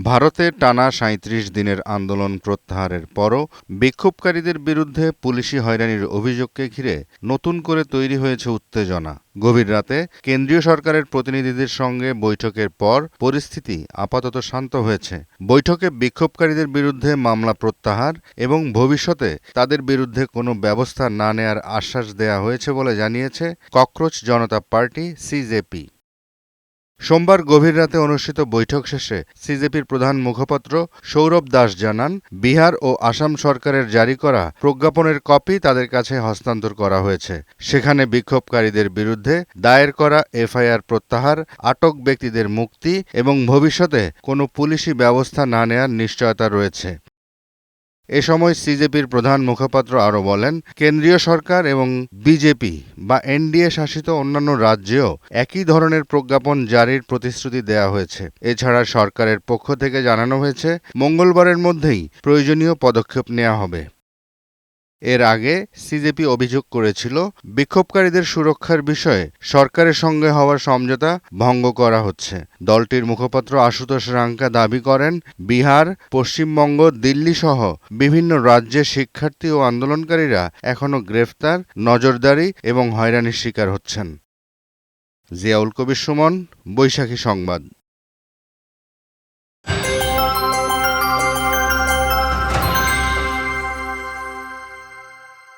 ভারতে টানা ৩৭ দিনের আন্দোলন প্রত্যাহারের পরও বিক্ষোভকারীদের বিরুদ্ধে পুলিশি হয়রানির অভিযোগকে ঘিরে নতুন করে তৈরি হয়েছে উত্তেজনা। গভীর রাতে কেন্দ্রীয় সরকারের প্রতিনিধিদের সঙ্গে বৈঠকের পর পরিস্থিতি আপাতত শান্ত হয়েছে। বৈঠকে বিক্ষোভকারীদের বিরুদ্ধে মামলা প্রত্যাহার এবং ভবিষ্যতে তাদের বিরুদ্ধে কোনো ব্যবস্থা না নেয়ার আশ্বাস দেয়া হয়েছে বলে জানিয়েছে ককরোচ জনতা পার্টি সিজেপি। সোমবার গভীর রাতে অনুষ্ঠিত বৈঠক শেষে সিজেপির প্রধান মুখপাত্র সৌরভ দাস জানান, বিহার ও আসাম সরকারের জারি করা প্রজ্ঞাপনের কপি তাদের কাছে হস্তান্তর করা হয়েছে। সেখানে বিক্ষোভকারীদের বিরুদ্ধে দায়ের করা এফআইআর প্রত্যাহার, আটক ব্যক্তিদের মুক্তি এবং ভবিষ্যতে কোনো পুলিশি ব্যবস্থা না নেয়ার নিশ্চয়তা রয়েছে। এ সময় সিজেপির প্রধান মুখপাত্র আরও বলেন, কেন্দ্রীয় সরকার এবং বিজেপি বা এনডিএ শাসিত অন্যান্য রাজ্যেও একই ধরনের প্রজ্ঞাপন জারির প্রতিশ্রুতি দেওয়া হয়েছে। এছাড়া সরকারের পক্ষ থেকে জানানো হয়েছে মঙ্গলবারের মধ্যেই প্রয়োজনীয় পদক্ষেপ নেওয়া হবে। এর আগে সিজেপি অভিযোগ করেছিল, বিক্ষোভকারীদের সুরক্ষার বিষয়ে সরকারের সঙ্গে হওয়া সমঝোতা ভঙ্গ করা হচ্ছে। দলটির মুখপাত্র আশুতোষ রাঙ্কা দাবি করেন, বিহার, পশ্চিমবঙ্গ, দিল্লি সহ বিভিন্ন রাজ্যের শিক্ষার্থী ও আন্দোলনকারীরা এখনও গ্রেফতার, নজরদারি এবং হয়রানির শিকার হচ্ছেন। জিয়াউল কবির সুমন, বৈশাখী সংবাদ।